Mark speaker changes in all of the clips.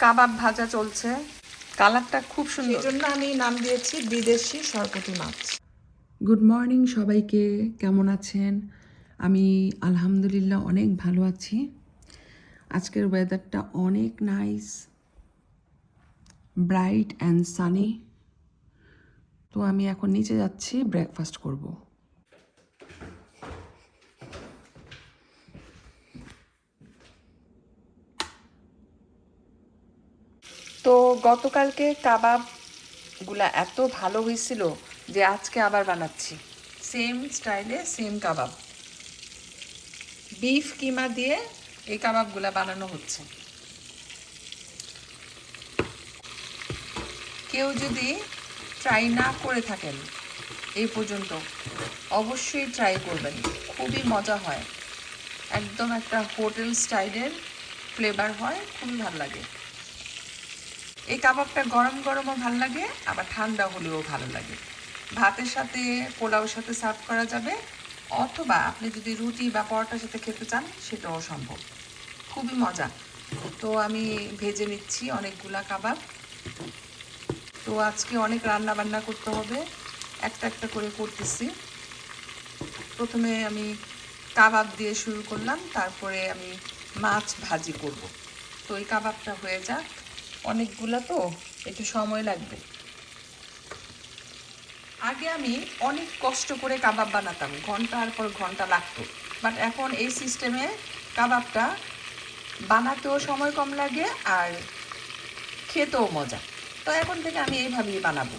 Speaker 1: কাবাব ভাজা চলছে, কালারটা খুব সুন্দর,
Speaker 2: এই জন্য আমি নাম দিয়েছি বিদেশি সরপুঁটি মাছ।
Speaker 3: গুড মর্নিং সবাইকে, কেমন আছেন? আমি আলহামদুলিল্লাহ অনেক ভালো আছি। আজকের ওয়েদারটা অনেক নাইস, ব্রাইট অ্যান্ড সানি। তো আমি এখন নিচে যাচ্ছি, ব্রেকফাস্ট করব।
Speaker 1: তো গতকালকে কাবাবগুলা এত ভালো হয়েছিল যে আজকে আবার বানাচ্ছি সেম স্টাইলে, সেম কাবাব। বিফ কিমা দিয়ে এই কাবাবগুলা বানানো হচ্ছে। কেউ যদি ট্রাই না করে থাকেন এই পর্যন্ত, অবশ্যই ট্রাই করবেন, খুবই মজা হয়। একদম একটা হোটেল স্টাইলের ফ্লেভার হয়, খুবই ভালো লাগে। এই কাবাবটা গরম গরমও ভালো লাগে, আবার ঠান্ডা হলেও ভালো লাগে। ভাতের সাথে, পোলাওর সাথে সার্ভ করা যাবে, অথবা আপনি যদি রুটি বা পরোটার সাথে খেতে চান সেটাও সম্ভব। খুবই মজা। তো আমি ভেজে নিচ্ছি অনেকগুলা কাবাব। তো আজকে অনেক রান্না বান্না করতে হবে, একটা একটা করে করতেছি। প্রথমে আমি কাবাব দিয়ে শুরু করলাম, তারপরে আমি মাছ ভাজি করব। তো এই কাবাবটা হয়ে যাক, অনেকগুলা তো একটু সময় লাগবে। আগে আমি অনেক কষ্ট করে কাবাব বানাতাম, ঘন্টার পর ঘন্টা লাগতো। বাট এখন এই সিস্টেমে কাবাবটা বানাতেও সময় কম লাগে আর খেতেও মজা। তো এখন থেকে আমি এইভাবেই বানাবো।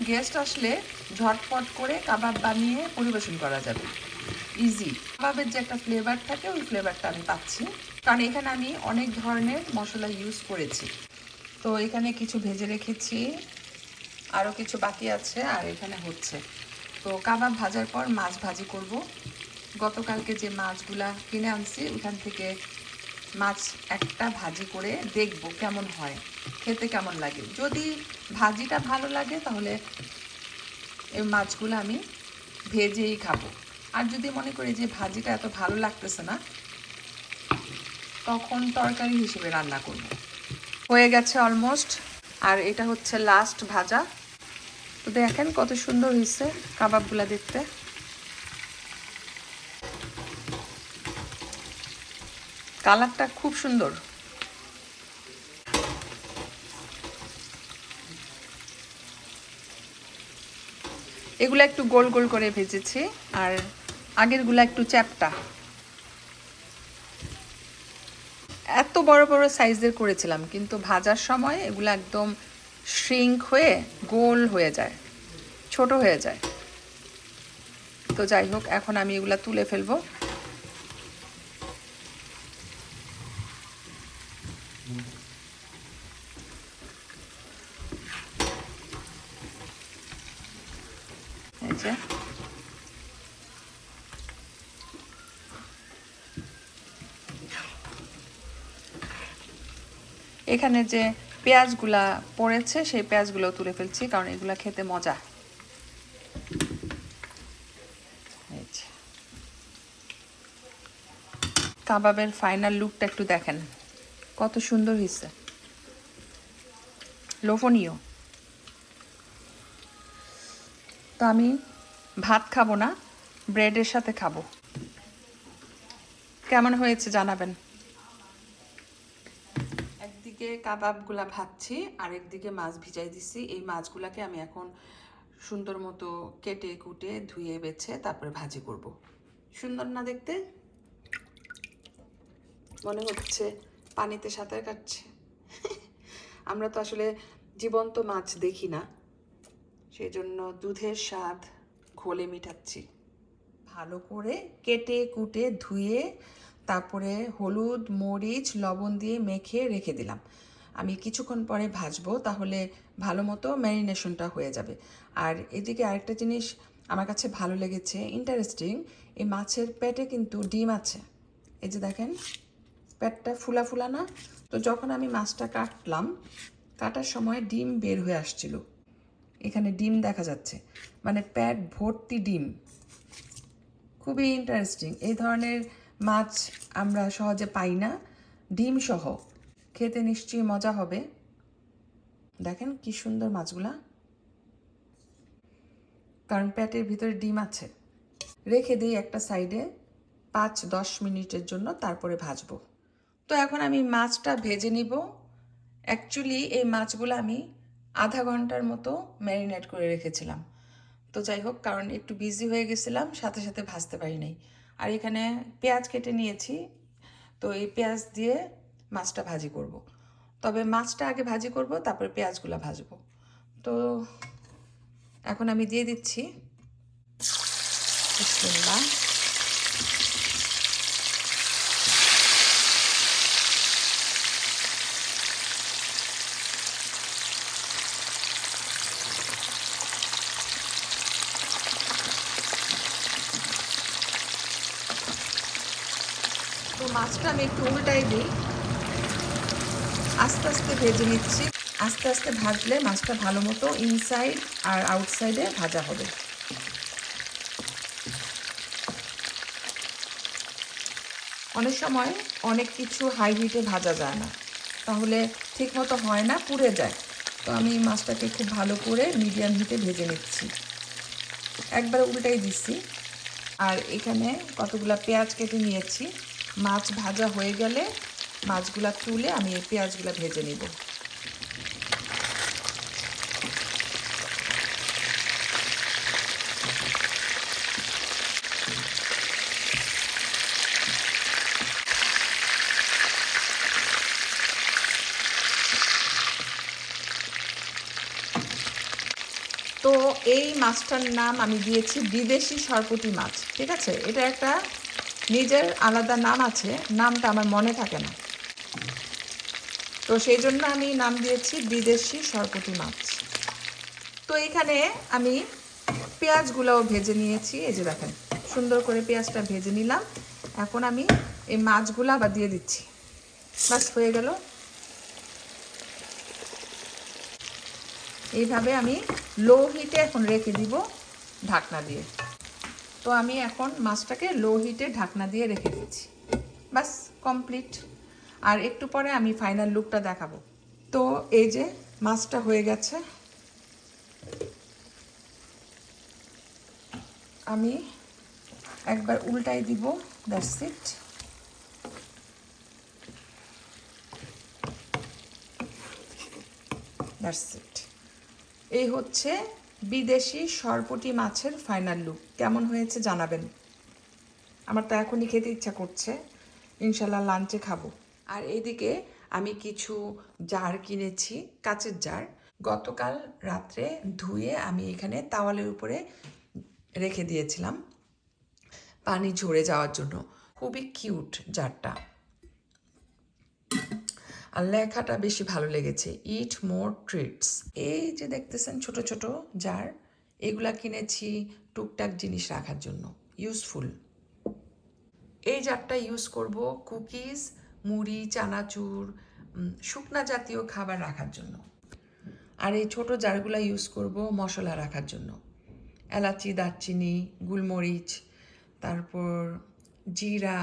Speaker 1: গেস্ট আসলে ঝটপট করে কাবাব বানিয়ে পরিবেশন করা যাবে, ইজি। কাবাবের যে একটা ফ্লেভার থাকে, ওই ফ্লেভারটা আমি পাচ্ছি, কারণ এখানে আমি অনেক ধরনের মশলা ইউজ করেছি। তো এখানে কিছু ভেজে রেখেছি, আরও কিছু বাকি আছে, আর এখানে হচ্ছে। তো কাবাব ভাজার পর মাছ ভাজি করব। গতকালকে যে মাছগুলা কিনে আনছি, ওখান থেকে মাছ একটা ভাজি করে দেখব কেমন হয়, খেতে কেমন লাগে। যদি ভাজিটা ভালো লাগে তাহলে এই মাছগুলো আমি ভেজেই খাবো। আর যদি মনে করি যে ভাজিটা এত ভালো লাগতেছে না, তখন তরকারি হিসেবে রান্না করব। হয়ে গেছে অলমোস্ট, আর এটা হচ্ছে লাস্ট ভাজা। তো দেখেন কত সুন্দর হয়েছে কাবাবগুলা দেখতে। কালারটা খুব সুন্দর। এগুলো একটু গোল গোল করে ভেজেছি, আর আগেরগুলো একটু চ্যাপ্টা। এত বড় বড় সাইজের করেছিলাম, কিন্তু ভাজার সময় এগুলো একদম শ্রিঙ্ক হয়ে গোল হয়ে যায়, ছোট হয়ে যায়। তো যাই হোক, এখন আমি এগুলা তুলে ফেলবো। এই যে এখানে যে পেঁয়াজগুলা পড়েছে, সেই পেঁয়াজগুলো তুলে ফেলছি, কারণ এগুলা খেতে মজা। কাবাবের ফাইনাল লুকটা একটু দেখেন, কত সুন্দর হয়েছে, লোভনীয়। তো আমি ভাত খাবো না, ব্রেডের সাথে খাবো। কেমন হয়েছে জানাবেন। একদিকে কাবাবগুলা ভাজছি, আর একদিকে মাছ ভিজাই দিছি। এই মাছগুলাকে আমি এখন সুন্দর মতো কেটে কুটে ধুয়ে বেছে তারপরে ভাজি করব। সুন্দর না দেখতে? মনে হচ্ছে পানিতে সাঁতার কাটছে। আমরা তো আসলে জীবন্ত মাছ দেখি না, সেই জন্য দুধের স্বাদ ঘোলে মিটাচ্ছি। ভালো করে কেটে কুটে ধুয়ে তারপরে হলুদ মরিচ লবণ দিয়ে মেখে রেখে দিলাম। আমি কিছুক্ষণ পরে ভাজবো, তাহলে ভালো মতো ম্যারিনেশনটা হয়ে যাবে। আর এদিকে আরেকটা জিনিস আমার কাছে ভালো লেগেছে, ইন্টারেস্টিং, এই মাছের পেটে কিন্তু ডিম আছে। এই যে দেখেন, পেটটা ফুলা ফুলা না? তো যখন আমি মাছটা কাটলাম, কাটার সময় ডিম বের হয়ে আসছিল, এখানে ডিম দেখা যাচ্ছে, মানে পেট ভর্তি ডিম। খুবই ইন্টারেস্টিং। এই ধরনের মাছ আমরা সহজে পাই না, ডিম সহ। খেতে নিশ্চয়ই মজা হবে। দেখেন কি সুন্দর মাছগুলা, কারণ পেটের ভিতরে ডিম আছে। রেখে দিই একটা সাইডে 5-10 মিনিটের জন্য, তারপরে ভাজবো। তো এখন আমি মাছটা ভেজে নিব। অ্যাকচুয়ালি এই মাছগুলো আমি আধা ঘন্টার মতো ম্যারিনেট করে রেখেছিলাম। তো যাই হোক, কারণ একটু বিজি হয়ে গেছিলাম, সাথে সাথে ভাজতে পারি নাই। আর এখানে পেঁয়াজ কেটে নিয়েছি, তো এই পেঁয়াজ দিয়ে মাছটা ভাজি করব। তবে মাছটা আগে ভাজি করব, তারপরে পেঁয়াজগুলো ভাজবো। তো এখন আমি দিয়ে দিচ্ছি বিসমিল্লাহ। তো মাছটা আমি একটু উল্টাই দিই, আস্তে আস্তে ভেজে নিচ্ছি। আস্তে আস্তে ভাজলে মাছটা ভালো মতো ইনসাইড আর আউটসাইডে ভাজা হবে। অনেক সময় অনেক কিছু হাই হিটে ভাজা যায় না, তাহলে ঠিক মতো হয় না, পুড়ে যায়। তো আমি মাছটাকে খুব ভালো করে মিডিয়াম হিটে ভেজে নিচ্ছি। একবার উল্টাই দিচ্ছি। আর এখানে কতগুলা পেঁয়াজ কেটে নিয়েছি। মাছ ভাজা হয়ে গেলে মাছগুলা তুলে আমি এই পেঁয়াজগুলা ভেজে নিব। তো এই মাছটার নাম আমি দিয়েছি বিদেশি সরপুঁটি মাছ, ঠিক আছে? এটা একটা নিজের আলাদা নাম আছে, নামটা আমার মনে থাকে না, তো সেই জন্য আমি নাম দিয়েছি বিদেশি সরপুঁটি মাছ। তো এখানে আমি পেঁয়াজগুলোও ভেজে নিয়েছি, এই যে দেখেন সুন্দর করে পেঁয়াজটা ভেজে নিলাম। এখন আমি এই মাছগুলো আবার দিয়ে দিচ্ছি, বাস হয়ে গেল। এইভাবে আমি লো হিটে এখন রেখে দিব ঢাকনা দিয়ে। তো আমি এখন মাছটাকে লো হিটে ঢাকনা দিয়ে রেখে দিচ্ছি, বাস কমপ্লিট। আর একটু পরে আমি ফাইনাল লুকটা দেখাবো। তো এই যে মাছটা হয়ে গেছে, আমি একবার উল্টাই দিব, দ্যাটস ইট। That's it. এই হচ্ছে বিদেশি সরপুঁটি মাছের ফাইনাল লুক। কেমন হয়েছে জানাবেন। আমার তো এখনই খেতে ইচ্ছা করছে, ইনশাল্লাহ লাঞ্চে খাবো। আর এইদিকে আমি কিছু জার কিনেছি, কাচের জার। গতকাল রাত্রে ধুয়ে আমি এখানে তাওয়ালের উপরে রেখে দিয়েছিলাম পানি ঝরে যাওয়ার জন্য। খুবই কিউট জারটা, আর লেখাটা বেশি ভালো লেগেছে, ইট মোর ট্রিটস। এই যে দেখতেছেন ছোট ছোট জার, এগুলা কিনেছি টুকটাক জিনিস রাখার জন্য, ইউজফুল। এই জারটা ইউজ করব কুকিজ, মুড়ি, চানাচুর, শুকনা জাতীয় খাবার রাখার জন্য। আর এই ছোট জারগুলা ইউজ করব মশলা রাখার জন্য, এলাচি, দারচিনি, গোলমরিচ, তারপর জিরা,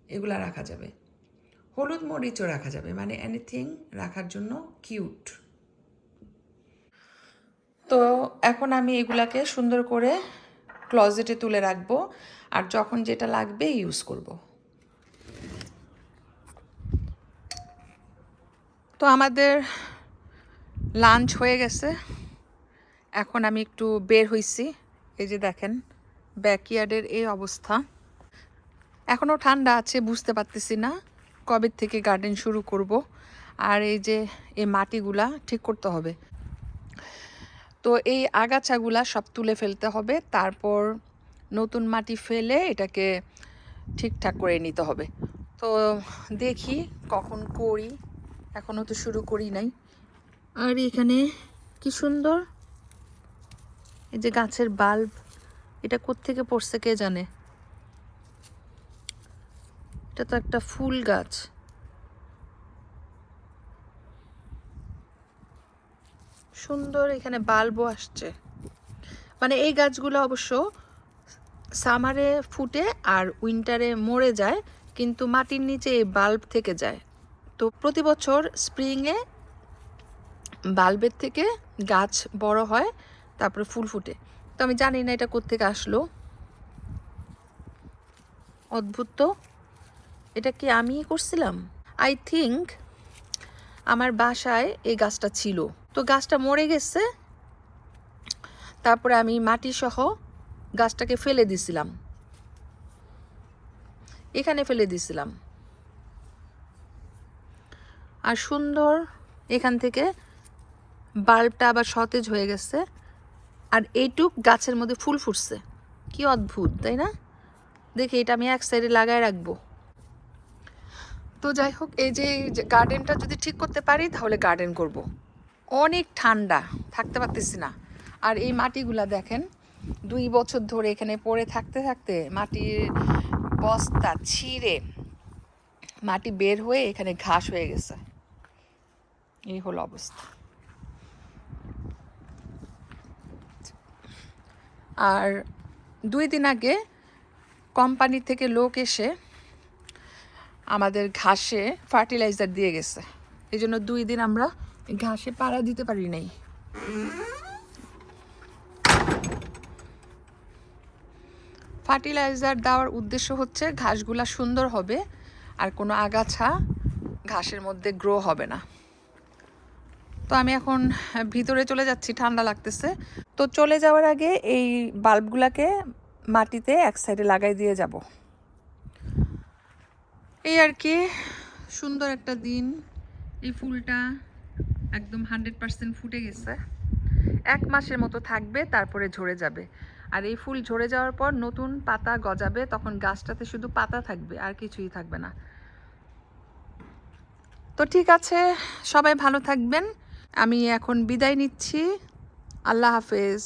Speaker 1: এগুলা রাখা যাবে। হলুদ মরিচও রাখা যাবে, মানে এনিথিং রাখার জন্য কিউট। তো এখন আমি এগুলাকে সুন্দর করে ক্লোজেটে তুলে রাখবো, আর যখন যেটা লাগবে ইউজ করব। তো আমাদের লাঞ্চ হয়ে গেছে, এখন আমি একটু বের হইছি। এই যে দেখেন ব্যাকইয়ার্ডের এই অবস্থা, এখনও ঠান্ডা আছে, বুঝতে পারতেছি না কবে থেকে গার্ডেন শুরু করব। আর এই যে এই মাটিগুলা ঠিক করতে হবে, তো এই আগাছাগুলা সব তুলে ফেলতে হবে, তারপর নতুন মাটি ফেলে এটাকে ঠিকঠাক করে নিতে হবে। তো দেখি কখন করি, এখনও তো শুরু করি নাই। আর এখানে কি সুন্দর এই যে গাছের বাল্ব, এটা কোত্থেকে পড়ছে কে জানে। এটা তো একটা ফুল গাছ, সুন্দর এখানে বাল্বও আসছে। মানে এই গাছগুলো অবশ্য সামারে ফুটে আর উইন্টারে মরে যায়, কিন্তু মাটির নিচে এই বাল্ব থেকে যায়। তো তো প্রতি বছর স্প্রিংয়ে বাল্বের থেকে গাছ বড় হয়, তারপরে ফুল ফুটে। তো আমি জানি না এটা কোত্থেকে আসলো, অদ্ভুত। তো এটা কি আমি করছিলাম? আই থিঙ্ক আমার বাসায় এই গাছটা ছিল, তো গাছটা মরে গেছে। তারপরে আমি মাটি সহ গাছটাকে ফেলে দিছিলাম, এখানে ফেলে দিছিলাম। আর সুন্দর এখান থেকে বাল্বটা আবার সতেজ হয়ে গেছে, আর এইটুক গাছের মধ্যে ফুল ফুটছে। কি অদ্ভুত, তাই না? দেখি এটা আমি এক সাইডে লাগায় রাখবো। তো যাই হোক, এই যে গার্ডেনটা যদি ঠিক করতে পারি তাহলে গার্ডেন করব। অনেক ঠান্ডা, থাকতে পারতেছি না। আর এই মাটিগুলা দেখেন, 2 বছর ধরে এখানে পড়ে থাকতে থাকতে মাটির বস্তা ছিঁড়ে মাটি বের হয়ে এখানে ঘাস হয়ে গেছে। এই হলো অবস্থা। আর 2 দিন আগে কোম্পানি থেকে লোক এসে আমাদের ঘাসে ফার্টিলাইজার দিয়ে গেছে, এই জন্য 2 দিন আমরা ঘাসে পাড়া দিতে পারি নাই। ফার্টিলাইজার দেওয়ার উদ্দেশ্য হচ্ছে ঘাসগুলা সুন্দর হবে আর কোনো আগাছা ঘাসের মধ্যে গ্রো হবে না। তো আমি এখন ভিতরে চলে যাচ্ছি, ঠান্ডা লাগতেছে। তো চলে যাওয়ার আগে এই বাল্বগুলাকে মাটিতে এক সাইডে লাগাই দিয়ে যাব। এই আর কি, সুন্দর একটা দিন। এই ফুলটা একদম 100% ফুটে গেছে, 1 মাসের মতো থাকবে, তারপরে ঝরে যাবে। আর এই ফুল ঝরে যাওয়ার পর নতুন পাতা গজাবে, তখন গাছটাতে শুধু পাতা থাকবে, আর কিছুই থাকবে না। তো ঠিক আছে, সবাই ভালো থাকবেন। আমি এখন বিদায় নিচ্ছি। আল্লাহ হাফেজ।